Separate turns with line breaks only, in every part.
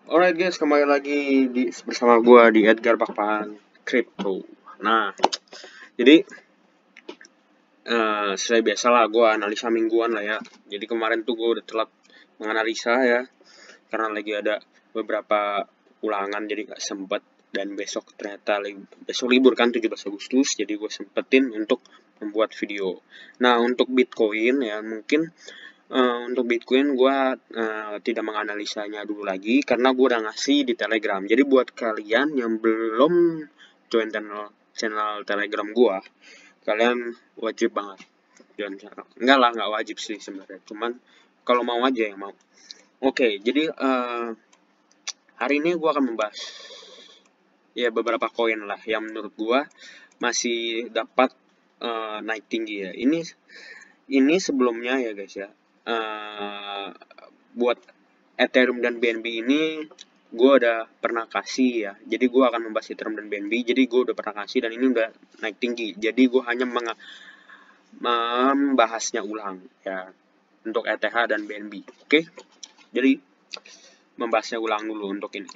Alright guys, kembali lagi bersama gua di Edgar Pakpahan Crypto. Nah, jadi sesuai biasa lah gua analisa mingguan lah ya. Jadi kemarin tuh gua udah telat menganalisa ya, karena lagi ada beberapa ulangan jadi gak sempet. Dan besok ternyata besok libur kan 17 Agustus, jadi gue sempetin untuk membuat video. Nah, untuk Bitcoin ya mungkin untuk Bitcoin gue tidak menganalisanya dulu lagi karena gue udah ngasih di Telegram. Jadi buat kalian yang belum join channel Telegram gue, kalian wajib banget join channel. Enggak lah, nggak wajib sih sebenarnya. Cuman kalau mau aja yang mau. Oke, jadi hari ini gue akan membahas ya beberapa koin lah yang menurut gue masih dapat naik tinggi ya. Ini sebelumnya ya guys ya. Buat Ethereum dan BNB ini gue udah pernah kasih ya. Jadi gue akan membahas Ethereum dan BNB. Jadi gue udah pernah kasih dan ini udah naik tinggi. Jadi gue hanya membahasnya ulang ya untuk ETH dan BNB. Oke. Jadi membahasnya ulang dulu untuk ini.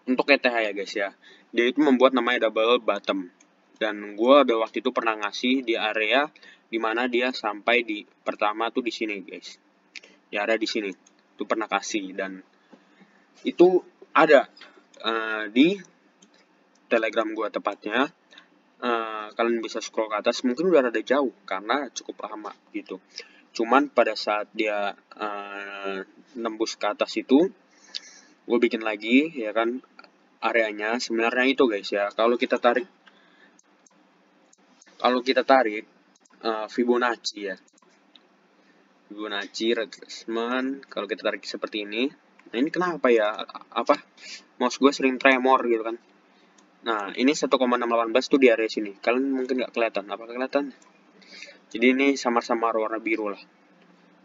Untuk ETH ya guys ya. Dia itu membuat namanya double bottom. Dan gue udah waktu itu pernah ngasih di area dimana dia sampai di pertama tuh di sini guys. Di area di sini tuh pernah kasih dan itu ada di Telegram gue tepatnya. Kalian bisa scroll ke atas, mungkin udah rada jauh karena cukup lama gitu. Cuman pada saat dia nembus ke atas itu, gue bikin lagi ya kan areanya. Sebenarnya itu guys ya, kalau kita tarik Fibonacci ya, Fibonacci retracement, kalau kita tarik seperti ini. Nah ini kenapa ya, mouse gue sering tremor gitu kan. Nah ini 1,618 tuh di area sini, kalian mungkin nggak kelihatan, apa kelihatan? Jadi ini samar-samar warna biru lah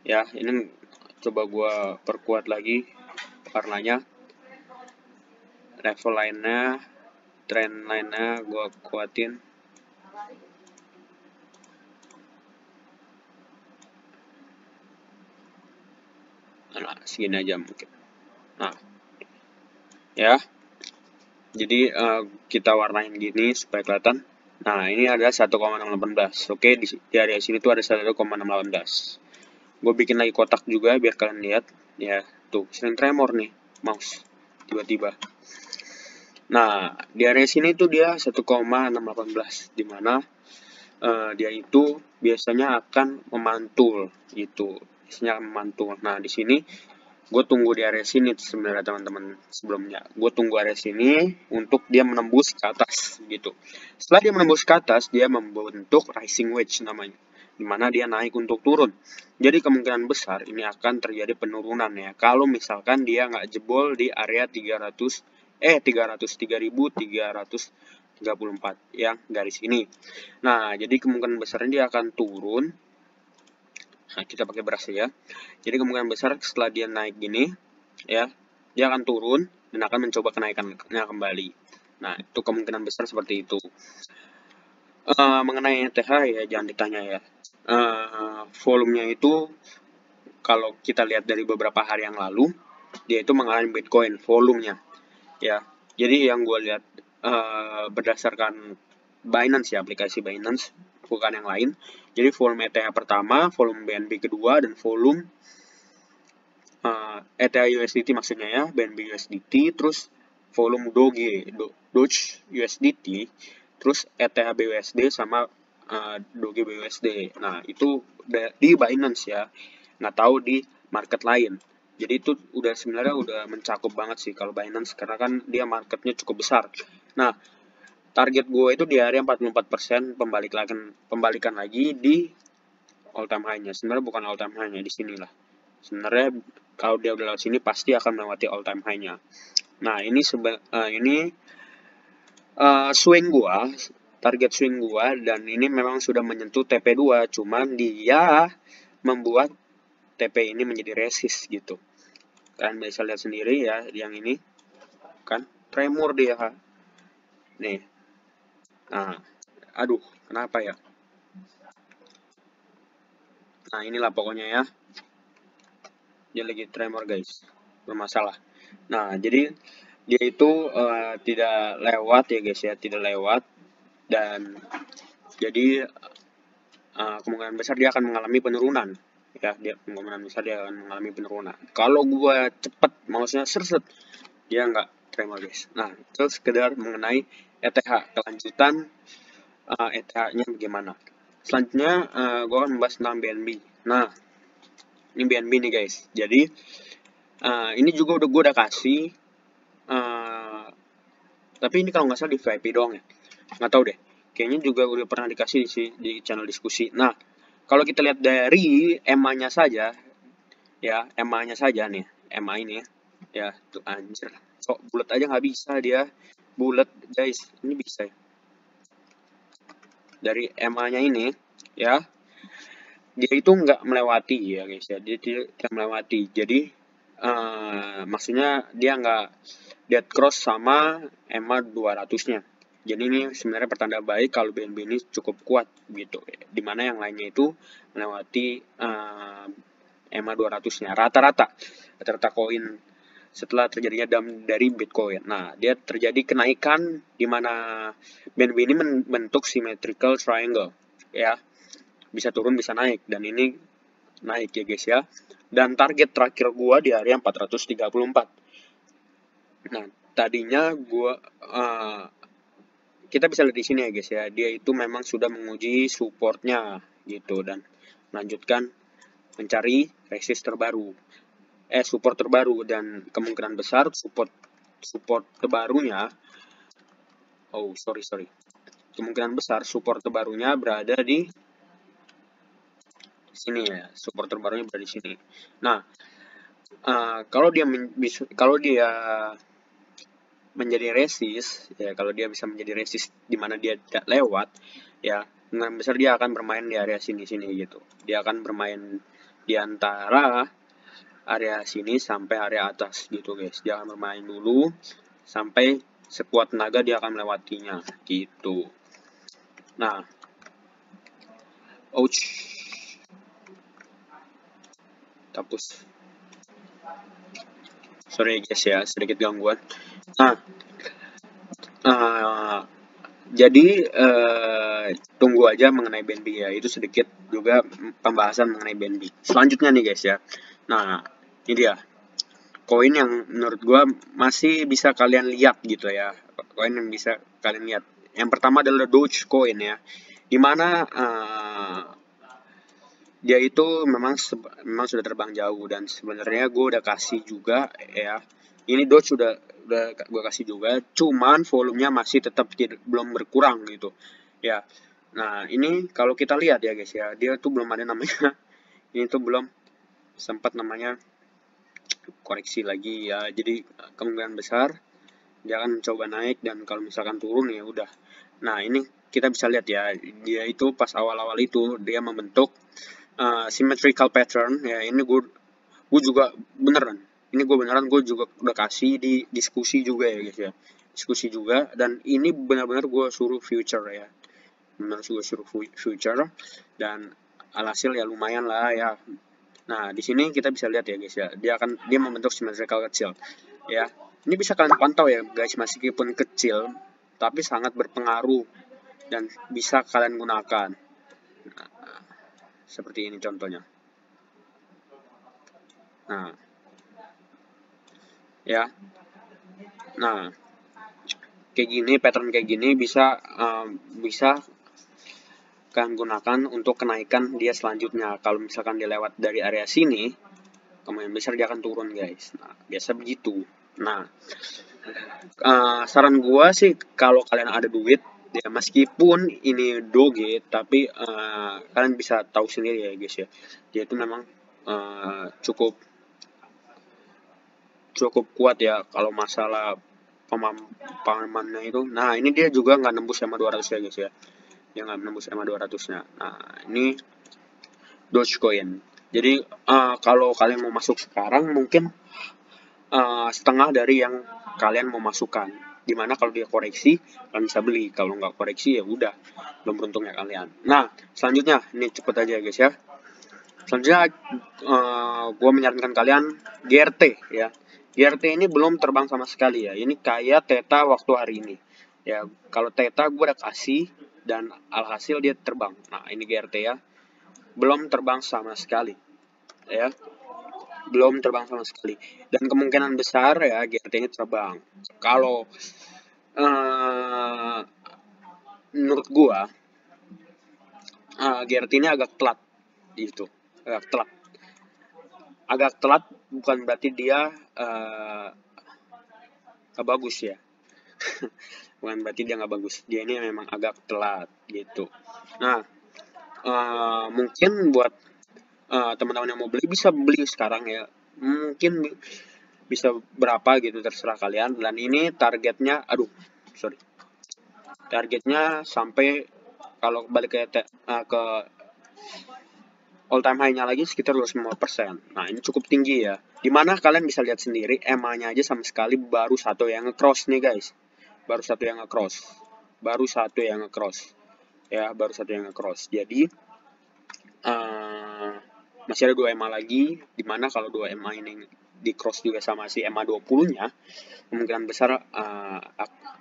ya. Ini coba gue perkuat lagi warnanya, level lainnya, trend lainnya gue kuatin. Nah segini aja mungkin. Nah ya, jadi kita warnain gini supaya kelihatan. Nah ini ada 1,618. Oke, di area sini tuh ada 1,618. Gue bikin lagi kotak juga biar kalian lihat ya. Tuh sering tremor nih mouse tiba-tiba. Nah di area sini tuh dia 1,618, dimana dia itu biasanya akan memantul gitu. Biasanya akan memantul. Nah di sini gue tunggu di area sini sebenarnya teman-teman. Sebelumnya gue tunggu area sini untuk dia menembus ke atas gitu. Setelah dia menembus ke atas, dia membentuk rising wedge namanya, dimana dia naik untuk turun. Jadi kemungkinan besar ini akan terjadi penurunan ya, kalau misalkan dia nggak jebol di area 334 yang garis ini. Nah jadi kemungkinan besarnya dia akan turun. Nah, kita pakai brush ya. Jadi kemungkinan besar setelah dia naik gini ya, dia akan turun dan akan mencoba kenaikannya kembali. Nah, itu kemungkinan besar seperti itu. Mengenai ETH ya jangan ditanya ya. Volumenya itu kalau kita lihat dari beberapa hari yang lalu, dia itu mengalami Bitcoin volumenya ya. Jadi yang gue lihat berdasarkan Binance ya, aplikasi Binance, bukan yang lain. Jadi volume ETH pertama, volume BNB kedua, dan volume ETH USDT maksudnya ya, BNB USDT, terus volume Doge USDT, terus ETH BUSD sama Doge BUSD. Nah itu di Binance ya, nggak tahu di market lain. Jadi itu sebenarnya udah mencakup banget sih kalau Binance, karena kan dia marketnya cukup besar. Nah target gue itu di area 44%, pembalikan lagi di all time high-nya. Sebenarnya bukan all time high-nya, di sinilah. Sebenarnya kalau dia udah lewat sini pasti akan melewati all time high-nya. Nah ini swing gua, target swing gua, dan ini memang sudah menyentuh TP2, cuman dia membuat TP ini menjadi resist gitu. Kalian bisa lihat sendiri ya, yang ini kan tremor dia. Nih. Nah, aduh, kenapa ya? Nah, inilah pokoknya ya. Dia lagi tremor, guys. bermasalah. Nah, jadi dia itu tidak lewat ya guys ya, tidak lewat, dan jadi kemungkinan besar dia akan mengalami penurunan. Ya, dia kemungkinan besar dia akan mengalami penurunan. Kalau gua cepet mouse-nya serset, dia nggak terima guys. Nah, itu sekedar mengenai ETH. Kelanjutan ETH-nya bagaimana. Selanjutnya gua akan membahas tentang BNB. Nah, ini BNB nih guys. Jadi ini juga gue udah kasih, tapi ini kalau nggak salah di VIP doang ya, nggak tahu deh. Kayaknya juga udah pernah dikasih di channel diskusi. Nah, kalau kita lihat dari EMA-nya saja, ya EMA-nya saja nih, EMA ini ya, tuh anjir, kok bulat aja nggak bisa dia, bulat guys, ini bisa ya. Dari EMA-nya ini, ya, dia itu nggak melewati ya guys ya, dia tidak melewati. Jadi maksudnya dia nggak dead cross sama EMA 200-nya. Jadi ini sebenarnya pertanda baik kalau BNB ini cukup kuat gitu. Dimana yang lainnya itu melewati EMA 200-nya. Rata-rata koin setelah terjadinya dump dari Bitcoin. Nah, dia terjadi kenaikan di mana BNB ini membentuk symmetrical triangle. Ya, bisa turun bisa naik, dan ini naik ya guys ya. Dan target terakhir gua di area 434. Nah, tadinya gua kita bisa lihat di sini ya guys ya, dia itu memang sudah menguji supportnya gitu, dan melanjutkan mencari resist terbaru, support terbaru, dan kemungkinan besar support terbarunya, kemungkinan besar support terbarunya berada di sini ya, support terbarunya berada di sini. Nah, kalau dia menjadi resist ya, kalau dia bisa menjadi resist di mana dia tidak lewat ya, dengan besar dia akan bermain di area sini gitu. Dia akan bermain di antara area sini sampai area atas gitu guys. Dia akan bermain dulu sampai sekuat tenaga dia akan melewatinya gitu. Nah, hapus. Sorry guys ya, sedikit gangguan. Nah, jadi tunggu aja mengenai BNB ya, itu sedikit juga pembahasan mengenai BNB. Selanjutnya nih guys ya, nah ini dia koin yang menurut gua masih bisa kalian lihat gitu ya, koin yang bisa kalian lihat. Yang pertama adalah Dogecoin ya, dimana dia itu memang sudah terbang jauh, dan sebenarnya gue udah kasih juga ya. Ini Doge udah gue kasih juga, cuman volumenya masih tetap belum berkurang gitu ya. Nah, ini kalau kita lihat ya guys ya, dia tuh belum ada namanya ini tuh belum sempat namanya koreksi lagi ya. Jadi kemungkinan besar dia akan mencoba naik, dan kalau misalkan turun ya udah. Nah, ini kita bisa lihat ya, dia itu pas awal-awal itu dia membentuk symmetrical pattern ya. Ini gue juga beneran, gue juga udah kasih di diskusi juga ya guys ya, diskusi juga, dan ini benar-benar gue suruh future ya, dan alhasil ya lumayan lah ya. Nah, di sini kita bisa lihat ya guys ya, dia membentuk symmetrical kecil ya. Ini bisa kalian pantau ya guys, meskipun kecil tapi sangat berpengaruh dan bisa kalian gunakan. Nah, seperti ini contohnya. Nah, ya. Nah, kayak gini, pattern kayak gini bisa kalian gunakan untuk kenaikan dia selanjutnya. Kalau misalkan dia lewat dari area sini, kemungkinan besar dia akan turun guys. Nah, biasa begitu. Nah, saran gua sih kalau kalian ada duit ya, meskipun ini Doge, tapi kalian bisa tahu sendiri ya guys ya, dia itu memang cukup kuat ya kalau masalah pemahamannya itu. Nah, ini dia juga nggak nembus EMA 200 ya guys ya, dia nggak nembus EMA 200-nya. Nah, ini Dogecoin. Jadi kalau kalian mau masuk sekarang mungkin setengah dari yang kalian mau masukkan. Dimana kalau dia koreksi kalian bisa beli, kalau nggak koreksi ya udah, belum beruntungnya kalian. Nah, selanjutnya ini cepet aja guys ya. Selanjutnya gue menyarankan kalian GRT ya. GRT ini belum terbang sama sekali ya. Ini kayak Theta waktu hari ini. Ya, kalau Theta gue udah kasih dan alhasil dia terbang. Nah, ini GRT ya. Belum terbang sama sekali. Ya. Belum terbang sama sekali. Dan kemungkinan besar ya GRT ini terbang. Kalau menurut gue GRT ini agak telat gitu. Agak telat bukan berarti dia gak bagus ya. Bukan berarti dia nggak bagus, dia ini memang agak telat gitu. Nah, mungkin buat teman-teman yang mau beli bisa beli sekarang ya, mungkin bisa berapa gitu terserah kalian. Dan ini targetnya, targetnya sampai kalau balik ke all time high-nya lagi sekitar 25%. Nah, ini cukup tinggi ya. Dimana kalian bisa lihat sendiri, EMA-nya aja sama sekali baru satu yang nge-cross nih guys. Baru satu yang nge-cross. Ya, baru satu yang nge-cross. Jadi, masih ada 2 EMA lagi. Dimana kalau 2 EMA ini di-cross juga sama si EMA 20-nya, kemungkinan besar,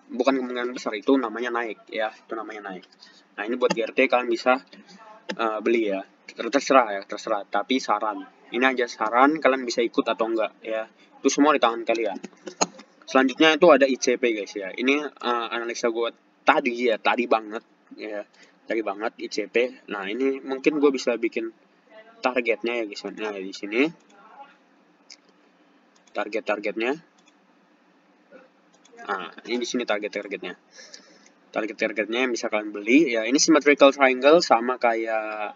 bukan kemungkinan besar, itu namanya naik ya. Itu namanya naik. Nah, ini buat GRT kalian bisa beli ya. Terserah. Tapi saran, ini aja saran, kalian bisa ikut atau enggak ya, itu semua di tangan kalian. Selanjutnya itu ada ICP guys ya. Ini analisa gue tadi banget ICP. Nah, ini mungkin gue bisa bikin targetnya ya guys. Nah, di sini targetnya. Nah, ini di sini targetnya yang bisa kalian beli ya. Ini symmetrical triangle sama kayak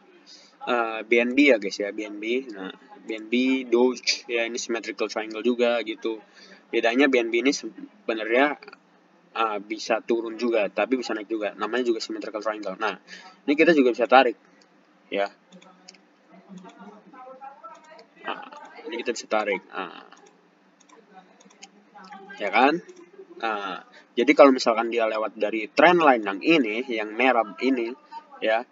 BNB ya guys ya, BNB. Nah, BNB, Doge ya, ini symmetrical triangle juga gitu. Bedanya BNB ini sebenarnya bisa turun juga, tapi bisa naik juga. Namanya juga symmetrical triangle. Nah, ini kita juga bisa tarik ya. Nah, ini kita bisa tarik. Ya kan? Nah, jadi kalau misalkan dia lewat dari trend line yang ini, yang merah ini ya,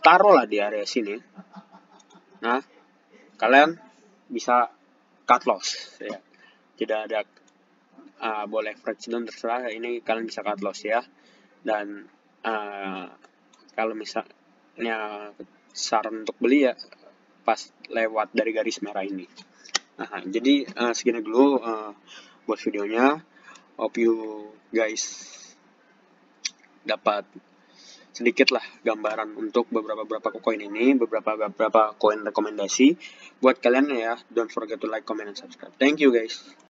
taruhlah di area sini. Nah, kalian bisa cut loss ya. Tidak ada boleh leverage down, terserah. Ini kalian bisa cut loss ya. Dan kalau misalnya saran untuk beli ya pas lewat dari garis merah ini. Nah, jadi segini dulu buat videonya. Hope you guys dapat sedikit lah gambaran untuk beberapa koin ini, beberapa koin rekomendasi buat kalian ya. Don't forget to like, comment, and subscribe. Thank you guys.